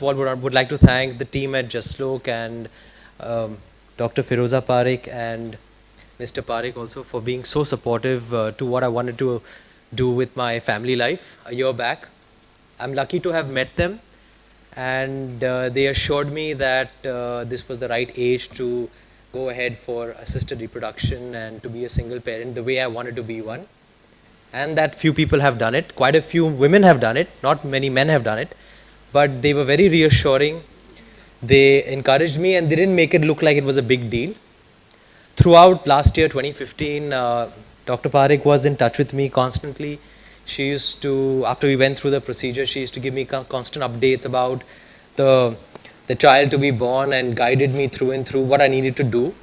of all, would like to thank the team at Jaslok and Dr. Firoza Parekh and Mr. Parekh also for being so supportive to what I wanted to do with my family life a year back. I'm lucky to have met them, and they assured me that this was the right age to go ahead for assisted reproduction and to be a single parent the way I wanted to be one. And that few people have done it. Quite a few women have done it. Not many men have done it. But they were very reassuring. They encouraged me and they didn't make it look like it was a big deal. Throughout last year, 2015, Dr. Parekh was in touch with me constantly. She used to, after we went through the procedure, she used to give me constant updates about the child to be born and guided me through and through what I needed to do.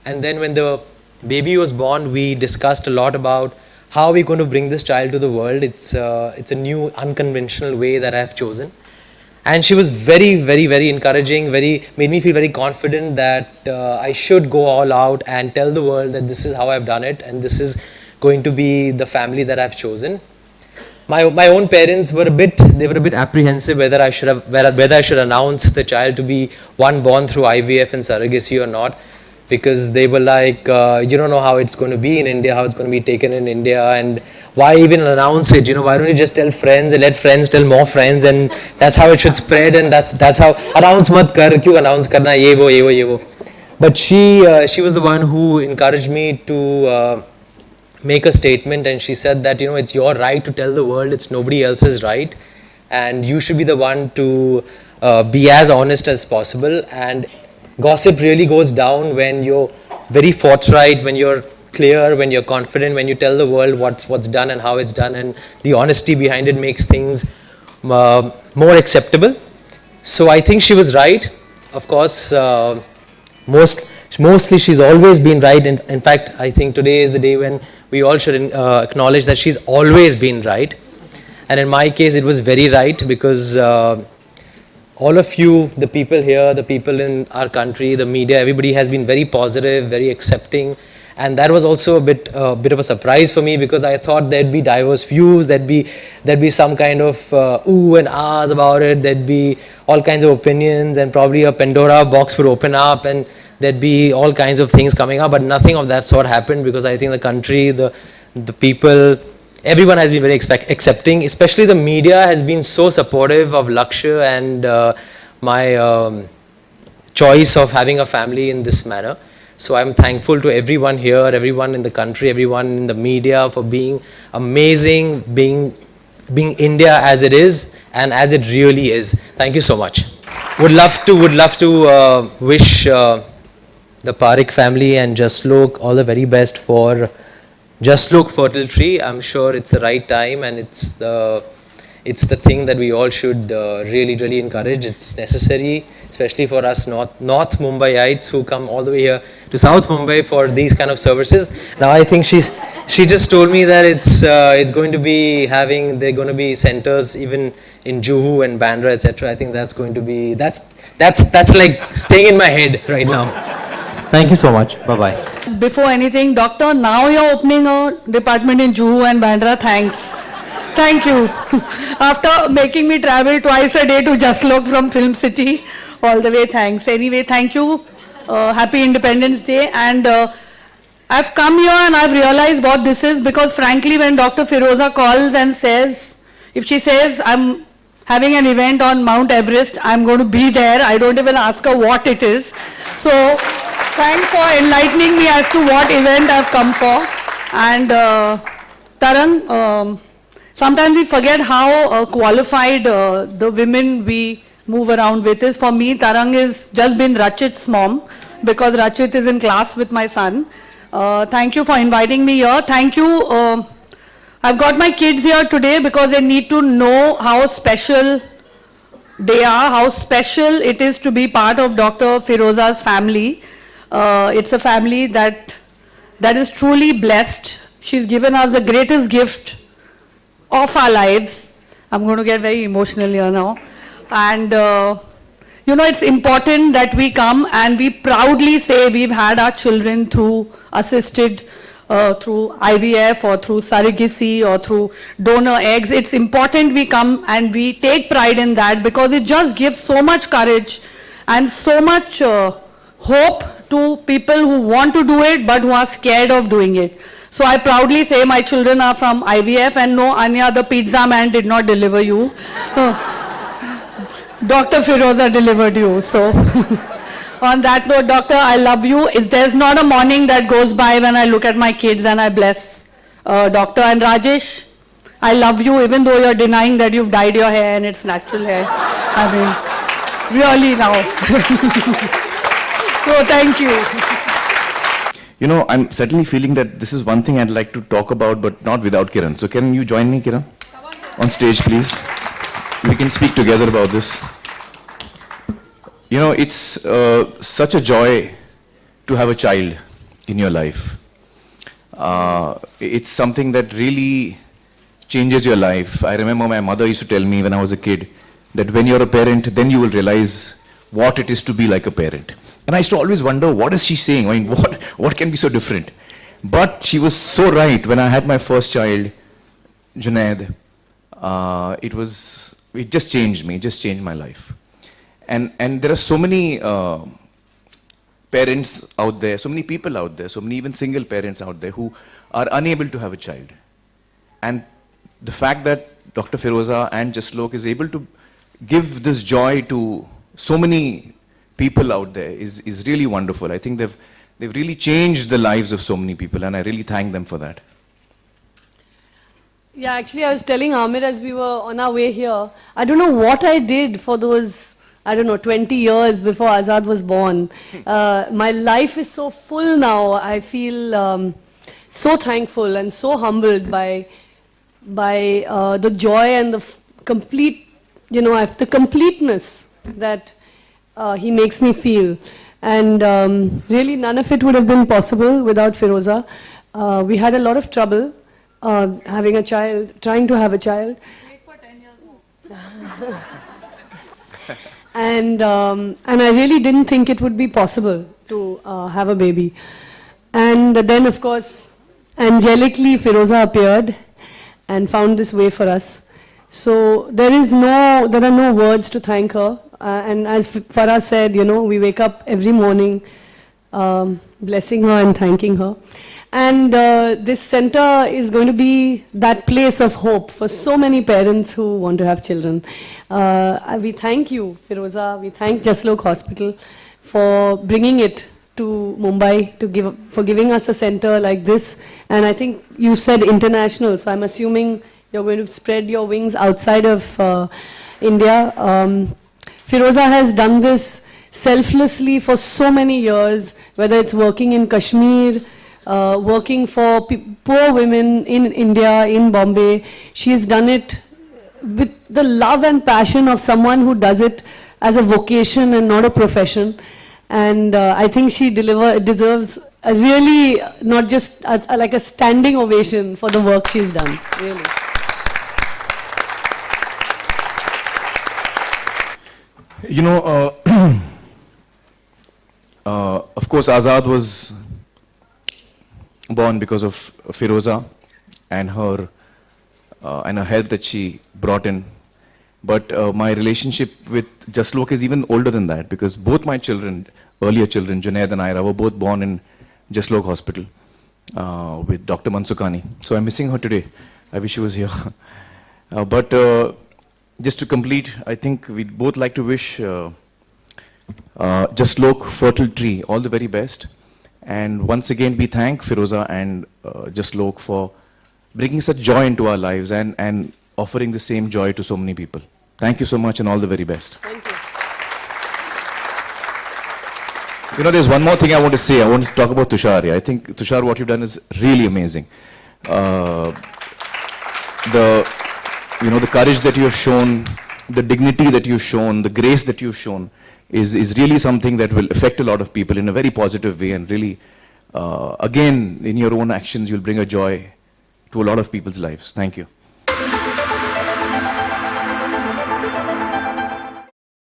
And then when the baby was born, we discussed a lot about how we're going to bring this child to the world. It's a new unconventional way that I have chosen. And she was very, very, very encouraging, made me feel very confident that I should go all out and tell the world that this is how I've done it and this is going to be the family that I've chosen. My own parents were a bit apprehensive whether I should announce the child to be one born through IVF and surrogacy or not, because they were like, you don't know how it's going to be in India, how it's going to be taken in India, and why even announce it? Why don't you just tell friends and let friends tell more friends, and that's how it should spread, and that's how announce mat kar, kyun announce karna, ye wo. But she was the one who encouraged me to make a statement, and she said that it's your right to tell the world, it's nobody else's right, and you should be the one to be as honest as possible. And gossip really goes down when you're very forthright, when you're clear, when you're confident, when you tell the world what's done and how it's done, and the honesty behind it makes things more acceptable. So I think she was right. Of course, mostly she's always been right. In fact, I think today is the day when we all should acknowledge that she's always been right. And in my case, it was very right, because all of you, the people here, the people in our country, the media, everybody has been very positive, very accepting. And that was also a bit of a surprise for me, because I thought there'd be diverse views, there'd be some kind of ooh and ahs about it, there'd be all kinds of opinions, and probably a Pandora box would open up and there'd be all kinds of things coming up. But nothing of that sort happened, because I think the country, the people, everyone has been very accepting. Especially the media has been so supportive of Lakshya and my choice of having a family in this manner. So I'm thankful to everyone here, everyone in the country, everyone in the media for being amazing, being India as it is and as it really is. Thank you so much. Would love to wish the Parekh family and Jaslok all the very best for Jaslok Fertility. I'm sure it's the right time, and it's the thing that we all should really encourage. It's necessary, especially for us North Mumbaiites who come all the way here to South Mumbai for these kind of services. Now I think she just told me that it's going to be they're going to be centers even in Juhu and Bandra, etc. I think that's going to be that's like staying in my head right now. Thank you so much. Bye-bye. Before anything, doctor, now you're opening a department in Juhu and Bandra. Thanks. Thank you. After making me travel twice a day to Jaslok from Film City, all the way, thanks. Anyway, thank you. Happy Independence Day. And I've come here and I've realized what this is, because frankly, when Dr. Firoza calls and says, if she says, I'm having an event on Mount Everest, I'm going to be there. I don't even ask her what it is. So thanks for enlightening me as to what event I've come for. And Tarang, sometimes we forget how qualified the women we move around with is. For me, Tarang has just been Rachit's mom, because Rachit is in class with my son. Thank you for inviting me here. Thank you. I've got my kids here today because they need to know how special they are, how special it is to be part of Dr. Firoza's family. It's a family that is truly blessed. She's given us the greatest gift of our lives. I'm going to get very emotional here now. And it's important that we come and we proudly say we've had our children through assisted through IVF or through surrogacy or through donor eggs. It's important we come and we take pride in that, because it just gives so much courage and so much hope to people who want to do it but who are scared of doing it. So I proudly say my children are from IVF, and no, Anya, the pizza man did not deliver you. Dr. Firoza delivered you. So on that note, doctor, I love you. There's not a morning that goes by when I look at my kids and I bless doctor. And Rajesh, I love you, even though you're denying that you've dyed your hair and it's natural hair. I mean, really now. So thank you. You know, I'm certainly feeling that this is one thing I'd like to talk about, but not without Kiran. So can you join me, Kiran? On stage, please. We can speak together about this. You know, it's such a joy to have a child in your life. It's something that really changes your life. I remember my mother used to tell me when I was a kid that when you're a parent, then you will realize what it is to be like a parent. And I used to always wonder, what is she saying? I mean, what can be so different? But she was so right. When I had my first child, Junaid, it just changed me, it just changed my life. And there are so many parents out there, so many people out there, so many even single parents out there who are unable to have a child. And the fact that Dr. Firoza and Jaslok is able to give this joy to so many people out there is really wonderful. I think they've really changed the lives of so many people, and I really thank them for that. Yeah, actually I was telling Aamir as we were on our way here, I don't know what I did for those, 20 years before Azad was born. My life is so full now. I feel so thankful and so humbled by the joy and the complete, the completeness that he makes me feel. And really none of it would have been possible without Firoza. We had a lot of trouble having a child, trying to have a child. Wait for 10 years. And I really didn't think it would be possible to have a baby. And then, of course, angelically, Firoza appeared and found this way for us. So there are no words to thank her. And as Farah said, we wake up every morning blessing her and thanking her. And this center is going to be that place of hope for so many parents who want to have children. We thank you, Firoza. We thank Jaslok Hospital for bringing it to Mumbai, for giving us a center like this. And I think you said international, so I'm assuming you're going to spread your wings outside of India. Firoza has done this selflessly for so many years, whether it's working in Kashmir, working for poor women in India, in Bombay. She has done it with the love and passion of someone who does it as a vocation and not a profession. And I think she deserves a really, not just like a standing ovation for the work she's done, really. Of course, Azad was born because of Firoza and her help that she brought in. But my relationship with Jaslok is even older than that, because both my children, earlier children, Junaid and Ira, were both born in Jaslok Hospital with Dr. Mansukani. So I'm missing her today. I wish she was here. But just to complete, I think we'd both like to wish Jaslok Fertility all the very best. And once again, we thank Firoza and Jaslok for bringing such joy into our lives and offering the same joy to so many people. Thank you so much and all the very best. Thank you. There's one more thing I want to say. I want to talk about Tusshar. I think, Tusshar, what you've done is really amazing. The courage that you have shown, the dignity that you've shown, the grace that you've shown is really something that will affect a lot of people in a very positive way, and really, again, in your own actions, you'll bring a joy to a lot of people's lives. Thank you.